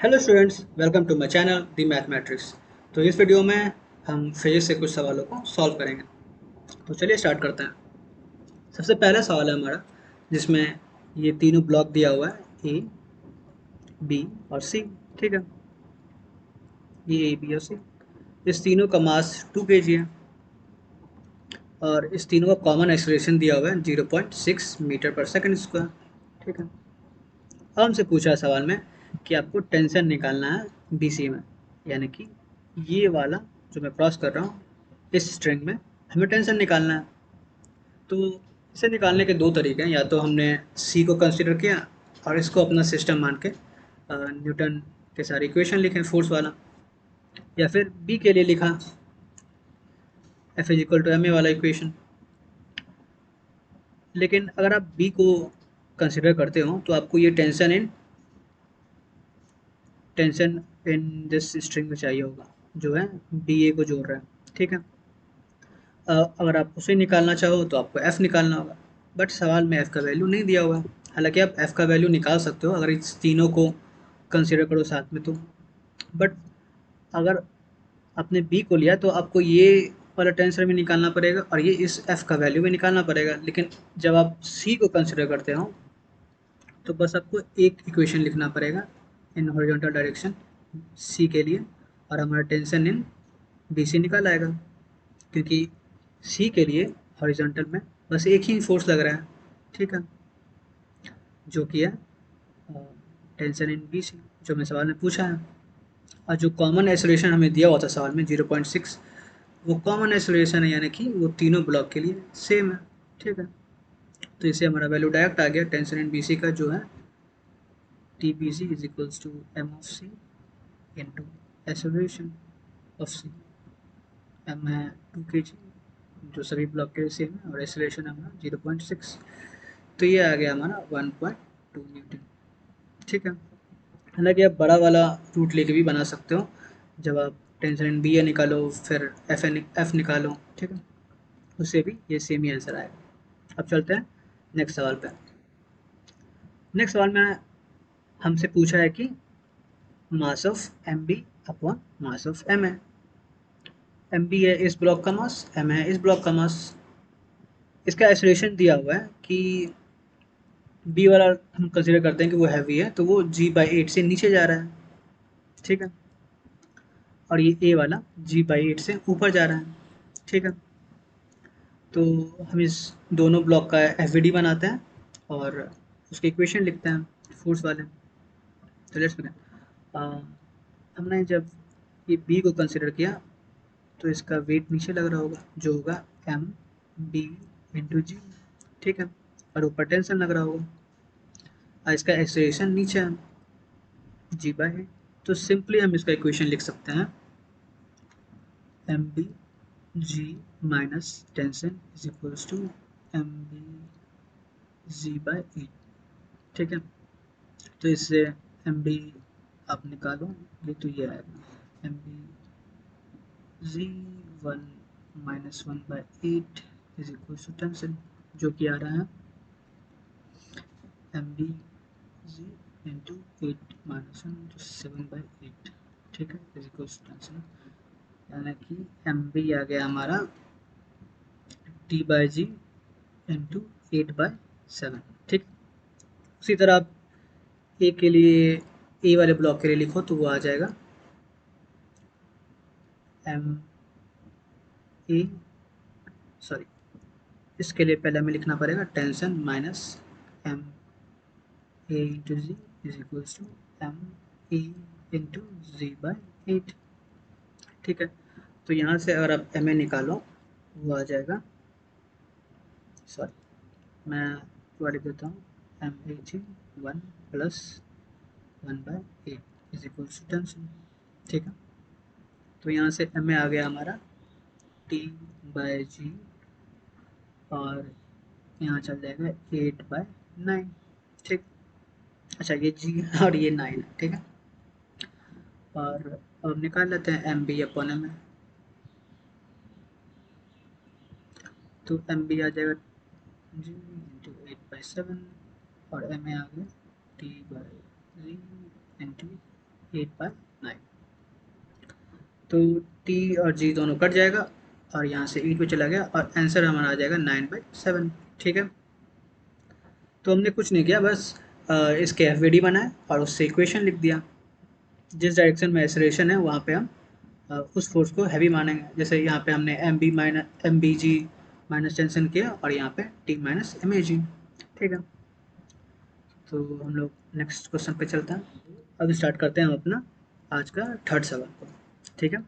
Hello students, welcome to my channel the Mathematrix. तो इस video में हम फिजिक्स से कुछ सवालों को सॉल्व करेंगे। तो चलिए स्टार्ट करते हैं। सबसे पहला सवाल है हमारा, जिसमें ये तीनों ब्लॉक दिया हुआ है, ए, बी और सी। ठीक है, ये ए, बी और सी। इस तीनों का मास 2 kg है और इस तीनों का कॉमन एक्सेलरेशन दिया हुआ है 0.6 मीटर पर सेकंड स्क्वायर। ठीक है, अब हमसे पूछा है सवाल में कि आपको टेंशन निकालना है BC में, यानी कि ये वाला जो मैं क्रॉस कर रहा हूँ, इस स्ट्रिंग में हमें टेंशन निकालना है। तो इसे निकालने के दो तरीके हैं, या तो हमने सी को कंसिडर किया और इसको अपना सिस्टम मान के न्यूटन के सारे इक्वेशन लिखे फोर्स वाला, या फिर बी के लिए लिखा F=ma वाला इक्वेशन। लेकिन अगर आप बी को कंसिडर करते हो तो आपको ये टेंशन इन दिस स्ट्रिंग में चाहिए होगा, जो है बी ए को जोड़ रहा है। ठीक है, अगर आप उसे निकालना चाहो तो आपको एफ़ निकालना होगा, बट सवाल में एफ़ का वैल्यू नहीं दिया हुआ है। हालांकि आप एफ़ का वैल्यू निकाल सकते हो अगर इस तीनों को कंसिडर करो साथ में तो, बट अगर आपने बी को लिया तो आपको ये वाला टेंसर भी निकालना पड़ेगा और ये इस एफ़ का वैल्यू भी निकालना पड़ेगा। लेकिन जब आप सी को कंसिडर करते हो तो बस आपको एक इक्वेशन लिखना पड़ेगा इन हॉरिजॉन्टल डायरेक्शन सी के लिए, और हमारा टेंशन इन बी सी निकल आएगा, क्योंकि सी के लिए हॉरिजॉन्टल में बस एक ही फोर्स लग रहा है। ठीक है, जो कि है टेंशन इन बी सी, जो हमें सवाल में पूछा है। और जो कॉमन एक्सेलरेशन हमें दिया हुआ था सवाल में 0.6, वो कॉमन एक्सेलरेशन है, यानी कि वो तीनों ब्लॉक के लिए सेम है। ठीक है, तो इसे हमारा वैल्यू डायरेक्ट आ गया टेंशन इन बी सी का, जो है T B C is equals to M of C into acceleration of C. M है 2 kg, जो सभी ब्लॉक के लिए सेम है, और एक्सेलरेशन हमारा 0.6, तो ये आ गया हमारा 1.2 न्यूटन। ठीक है, हालांकि आप बड़ा वाला रूट लेके भी बना सकते हो, जब आप टेंशन बी ए निकालो फिर एफ निकालो। ठीक है, उससे भी ये सेम ही आंसर आएगा। अब चलते हैं नेक्स्ट सवाल पे। नेक्स्ट सवाल में हमसे पूछा है कि mass of M B upon mass of M है। एम बी है इस ब्लॉक का मास, एम है इस ब्लॉक का मास। इसका एक्सेलरेशन दिया हुआ है कि बी वाला हम कंसिडर करते हैं कि वो हैवी है, तो वो g/8 से नीचे जा रहा है। ठीक है, और ये ए वाला g/8 से ऊपर जा रहा है। ठीक है, तो हम इस दोनों ब्लॉक का एफ बनाते हैं और उसके इक्वेशन लिखते हैं फोर्स वाले। तो लेट्स बिगिन। हमने जब ये बी को कंसिडर किया तो इसका वेट नीचे लग रहा होगा, जो होगा एम बी इंटू जी। ठीक है, और ऊपर टेंशन लग रहा होगा और इसका एक्सेलरेशन नीचे है g/8। तो सिंपली हम इसका इक्वेशन लिख सकते हैं M B G minus tension is equals to M B g/8। ठीक है, तो इससे एम बी आप निकालो, ये तो ये आएगा M B G 1 - 1/8 is equals to tension, जो कि आ रहा है एम बी जी इंटू 8 - 1 7/8। ठीक है, इज इक्वल्स टू टेंशन, यानी कि एम बी आ गया हमारा t/g इंटू 8/7। ठीक, उसी तरह आप ए के लिए, ए वाले ब्लॉक के लिए लिखो तो वो आ जाएगा एम ए, सॉरी, इसके लिए पहले हमें लिखना पड़ेगा tension minus M A into G is equals to M A into g/8। ठीक है, तो यहाँ से अगर आप एम ए निकालो वो आ जाएगा, सॉरी मैं पूरा लिख देता हूँ, M A G 1 + 1/8 is equals to tension. ठीक है, तो यहाँ से एम ए आ गया हमारा t/g, और यहाँ चल जाएगा 8/9। ठीक, अच्छा ये जी और ये 9 है। ठीक है, और अब निकाल लेते हैं M B upon M A. तो एम बी आ जाएगा जी इंटू 8/7, और एम ए आ गया t/g इंटू 8/9। तो टी और जी दोनों कट जाएगा और यहाँ से 8 पे चला गया और आंसर हमारा आ जाएगा 9/7। ठीक है, तो हमने कुछ नहीं किया, बस इसके एफ बनाए और उससे इक्वेशन लिख दिया। जिस डायरेक्शन में एक्सेलरेशन है वहाँ पे हम उस फोर्स को हैवी मानेंगे। जैसे यहाँ पे हमने M B G minus tension किया और यहाँ पे टी माइनस एम ए जी। ठीक है, तो हम लोग नेक्स्ट क्वेश्चन पे चलते हैं। अब स्टार्ट करते हैं हम अपना आज का थर्ड सवाल को। ठीक है,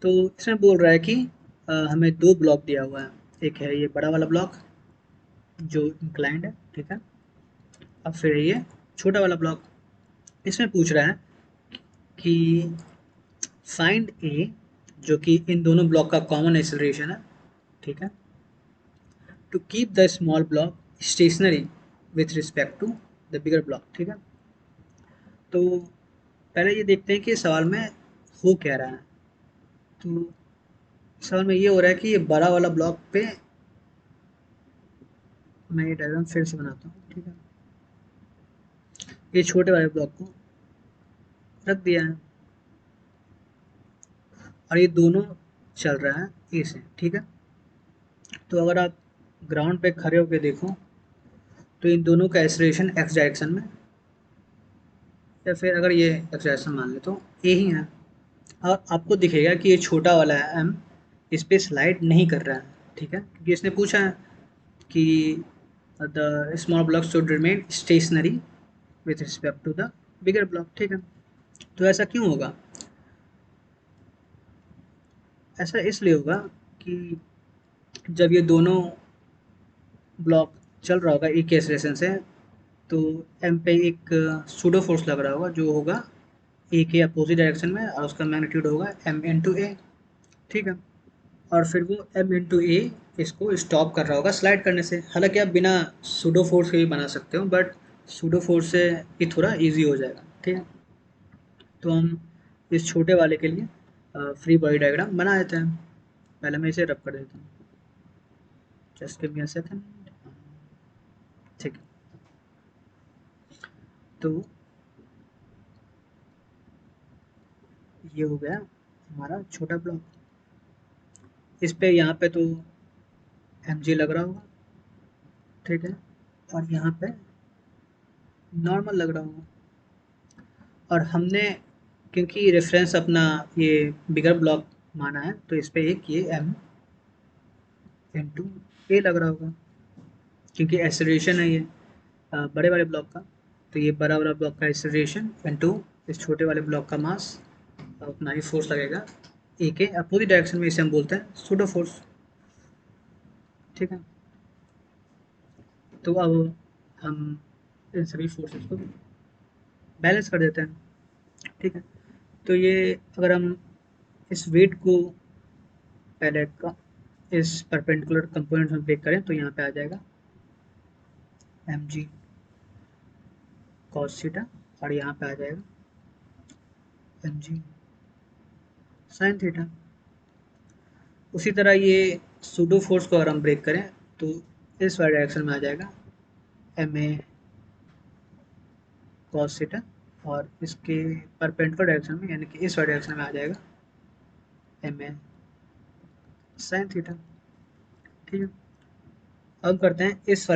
तो इसमें बोल रहा है कि हमें दो ब्लॉक दिया हुआ है। एक है ये बड़ा वाला ब्लॉक जो इंक्लाइंड है, ठीक है। अब फिर ये छोटा वाला ब्लॉक, इसमें पूछ रहा है कि फाइंड ए, जो कि इन दोनों ब्लॉक का कॉमन एक्सेलरेशन है, ठीक है, to keep the small block stationary with respect to the bigger block. ठीक है, तो पहले ये देखते हैं कि सवाल में हो क्या रहा है। तो सवाल में ये हो रहा है कि ये बड़ा वाला ब्लॉक पे, मैं ये डायग्राम फिर से बनाता हूँ। ठीक है, ये छोटे वाले ब्लॉक को रख दिया है और ये दोनों चल रहा है ए से। ठीक है, तो अगर आप ग्राउंड पे खड़े होकर देखो तो इन दोनों का एक्सेलरेशन एक्स डायरेक्शन में, या फिर अगर ये एक्स डायरेक्शन मान ले तो ए ही है। और आपको दिखेगा कि ये छोटा वाला है एम, इस पर स्लाइड नहीं कर रहा है। ठीक है, क्योंकि इसने पूछा है कि the small block should remain stationary with respect to the bigger block. ठीक है, तो ऐसा क्यों होगा? ऐसा इसलिए होगा कि जब ये दोनों ब्लॉक चल रहा होगा एक एक्सेलरेशन से, तो एम पे एक सूडो फोर्स लग रहा होगा जो होगा ए के अपोजिट डायरेक्शन में और उसका मैग्नीट्यूड होगा एम इंटू ए। ठीक है, और फिर वो एम इंटू ए इसको स्टॉप कर रहा होगा स्लाइड करने से। हालांकि आप बिना सूडो फोर्स के भी बना सकते हो, बट सूडो फोर्स से ये थोड़ा इजी हो जाएगा। ठीक है, तो हम इस छोटे वाले के लिए फ्री बॉडी डायग्राम बना देते हैं। पहले मैं इसे रब कर देता हूँ, just give me a second. ठीक है, तो ये हो गया हमारा छोटा ब्लॉक। इस पे यहाँ पे तो एम जी लग रहा होगा, ठीक है, और यहाँ पे नॉर्मल लग रहा होगा। और हमने क्योंकि रेफरेंस अपना ये बिगर ब्लॉक माना है, तो इस पे एक ये एम इंटू ए लग रहा होगा, क्योंकि एक्सेलरेशन है ये बड़े वाले ब्लॉक का। तो ये बड़ा वाला ब्लॉक का एक्सेलरेशन इंटू इस छोटे वाले ब्लॉक का मास, उतना ही फोर्स लगेगा ए के अपोजिट डायरेक्शन में। इसे हम बोलते हैं सूडो फोर्स। ठीक है, तो अब हम इन सभी फोर्सेस को बैलेंस कर देते हैं। ठीक है, तो ये अगर हम इस वेट को पहले का इस परपेंडिकुलर कंपोनेंट में ब्रेक करें तो यहाँ पे आ जाएगा एम जी कॉस थीटा और यहाँ पे आ जाएगा एम जी साइन थीटा। उसी तरह ये सूडो फोर्स को अगर हम ब्रेक करें तो इस वाले डायरेक्शन में आ जाएगा एम ए कॉस थीटा और इसके परपेंडिकुलर डायरेक्शन में यानी कि इस वाले डायरेक्शन में आ जाएगा एम ए साइन थीटा। ठीक है, अब करते हैं इस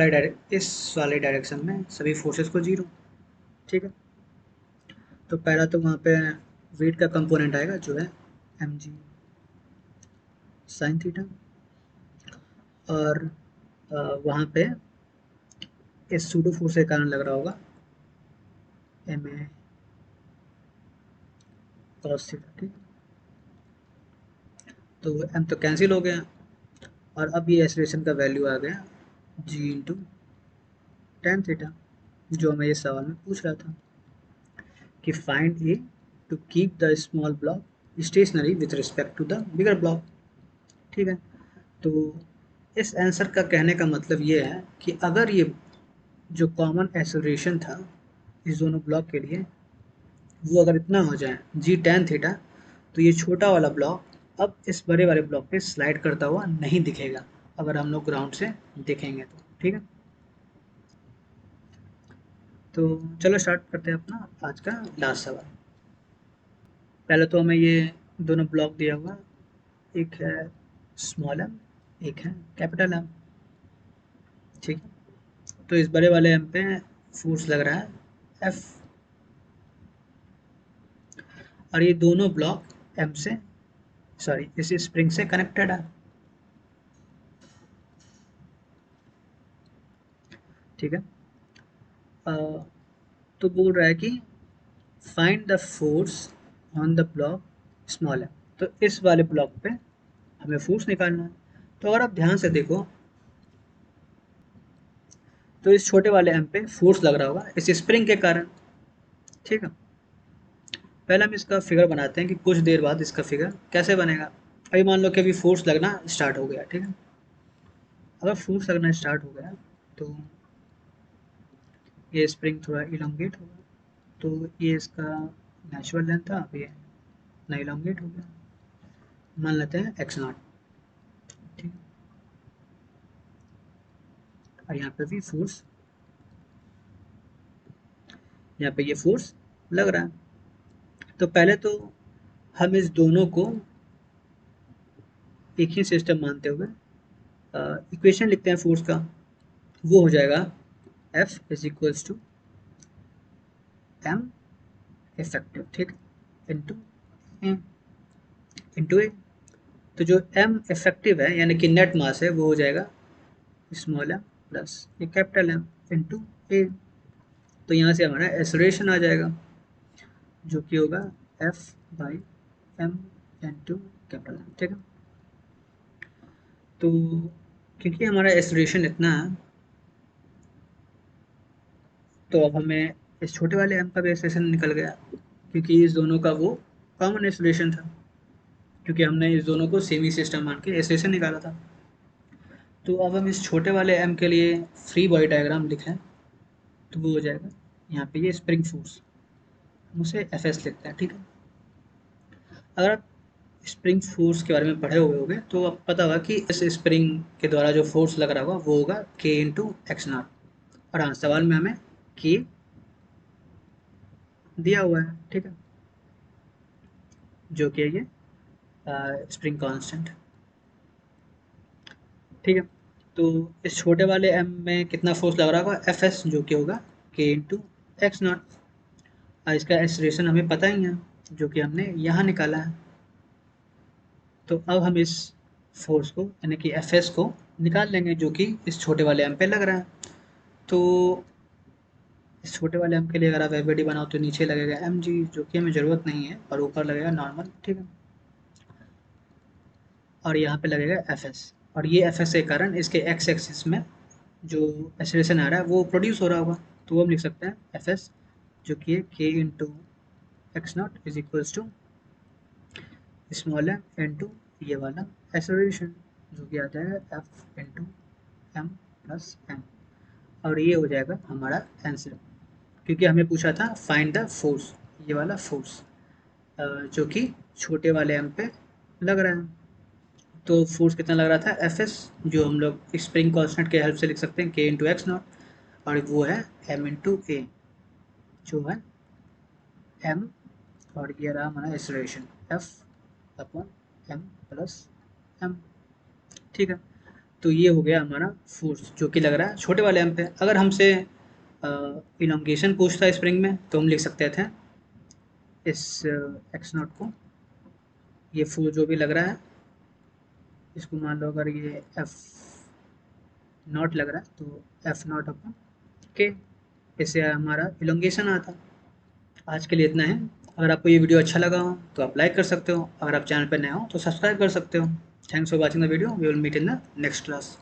वाले डायरेक्शन में सभी फोर्सेस को जीरो। ठीक है, तो पहला तो वहाँ पे वेट का कंपोनेंट आएगा जो है एम जी साइन थीटा, और वहाँ पे इस सूडो फोर्स के कारण लग रहा होगा एम ए कॉस थीटा। ठीक, तो एम तो कैंसिल हो गया और अब ये एक्सेलरेशन का वैल्यू आ गया जी इंटू टेन थीटा, जो हमें इस सवाल में पूछ रहा था कि find a to keep the small block stationary with respect to the bigger block. ठीक है, तो इस आंसर का कहने का मतलब ये है कि अगर ये जो कॉमन एक्सेलरेशन था इस दोनों ब्लॉक के लिए वो अगर इतना हो जाए जी टेन थीटा, तो ये छोटा वाला ब्लॉक अब इस बड़े वाले ब्लॉक पे स्लाइड करता हुआ नहीं दिखेगा अगर हम लोग ग्राउंड से देखेंगे तो। ठीक है, तो चलो स्टार्ट करते हैं अपना आज का लास्ट सवाल। पहले तो हमें ये दोनों ब्लॉक दिया हुआ, एक है स्मॉल एम, एक है कैपिटल एम, ठीक है। तो इस बड़े वाले एम पे फोर्स लग रहा है एफ, और ये दोनों ब्लॉक एम से, सॉरी, इस स्प्रिंग से कनेक्टेड है, ठीक है। तो बोल रहा है कि find the force on the block small M, तो इस वाले ब्लॉक पे हमें फोर्स निकालना है। तो अगर आप ध्यान से देखो तो इस छोटे वाले एम पे फोर्स लग रहा होगा इस स्प्रिंग के कारण, ठीक है। पहले हम इसका फिगर बनाते हैं कि कुछ देर बाद इसका फिगर कैसे बनेगा। अभी मान लो कि अभी फोर्स लगना स्टार्ट हो गया, ठीक है। अगर फोर्स लगना स्टार्ट हो गया तो ये स्प्रिंग थोड़ा इलोंगेट होगा, तो ये इसका नेचुरल लेंथ था, अब ये ना इलोंगेट हो गया, मान लेते हैं एक्स नॉट, ठीक है। और यहाँ पे भी फोर्स, यहाँ पे ये फोर्स लग रहा है। तो पहले तो हम इस दोनों को एक ही सिस्टम मानते हुए इक्वेशन लिखते हैं फोर्स का, वो हो जाएगा F is equals to M effective, ठीक, इंटू ए, इंटू ए। तो जो एम इफेक्टिव है यानी कि नेट मास है वो हो जाएगा स्मॉल एम प्लस ये कैपिटल एम इंटू ए। तो यहाँ से हमारा एक्सेलरेशन आ जाएगा जो कि होगा F by M into capital M, ठीक है। तो क्योंकि हमारा एक्सेलरेशन इतना है तो अब हमें इस छोटे वाले एम का भी एक्सेलरेशन निकल गया, क्योंकि इस दोनों का वो कॉमन एक्सेलरेशन था, क्योंकि हमने इस दोनों को सेमी सिस्टम मान के एक्सेलरेशन निकाला था। तो अब हम इस छोटे वाले एम के लिए फ्री बॉडी डायग्राम लिखें तो वो हो जाएगा यहाँ पे ये स्प्रिंग फोर्स, हम उसे एफ एस लिखते हैं, ठीक है। अगर आप स्प्रिंग फोर्स के बारे में पढ़े हुए होंगे तो आपको पता होगा कि इस स्प्रिंग के द्वारा जो फोर्स लग रहा होगा वो होगा के इंटू एक्स नॉट। और हाँ, सवाल में हमें के दिया हुआ है, ठीक है, जो कि है ये स्प्रिंग कांस्टेंट, ठीक है। तो इस छोटे वाले एम में कितना फोर्स लग रहा होगा एफ एस, जो कि होगा के इंटू एक्स नॉट। और इसका एक्सलेशन हमें पता ही है जो कि हमने यहाँ निकाला है। तो अब हम इस फोर्स को यानी कि एफ एस को निकाल लेंगे जो कि इस छोटे वाले एम पे लग रहा है। तो इस छोटे वाले एम के लिए अगर आप एफ बनाओ तो नीचे लगेगा एम जी, जो कि हमें ज़रूरत नहीं है, और ऊपर लगेगा नॉर्मल, ठीक है। और यहाँ पे लगेगा एफ एस, और ये एफ एस के कारण इसके एक्स एक्सिस में जो एक्सेलरेशन आ रहा है वो प्रोड्यूस हो रहा होगा। तो वो हम लिख सकते हैं एफ एस जो कि है के into X not is equals to small M into ये वाला एक्सेलरेशन जो कि आ जाएगा F into M plus M. और ये हो जाएगा हमारा आंसर, क्योंकि हमें पूछा था फाइंड द फोर्स, ये वाला फोर्स जो कि छोटे वाले एम पे लग रहा है। तो फोर्स कितना लग रहा था एफ एस, जो हम लोग स्प्रिंग कांस्टेंट के हेल्प से लिख सकते हैं के इंटू एक्स नॉट, और वो है एम इंटू ए जो है एम, और ये रहा हमारा acceleration F upon M plus M, ठीक है। तो ये हो गया हमारा फोर्स जो कि लग रहा है छोटे वाले एम पे। अगर हमसे इलोंगेशन पूछता है स्प्रिंग में तो हम लिख सकते थे इस एक्स नॉट को, ये फोर्स जो भी लग रहा है इसको मान लो अगर ये एफ नॉट लग रहा है तो एफ नॉट अपन के, इससे हमारा इलोंगेशन आता। आज के लिए इतना है। अगर आपको ये वीडियो अच्छा लगा हो तो आप लाइक कर सकते हो, अगर आप चैनल पर नए हो तो सब्सक्राइब कर सकते हो। Thanks for watching the video, we will meet in the next class.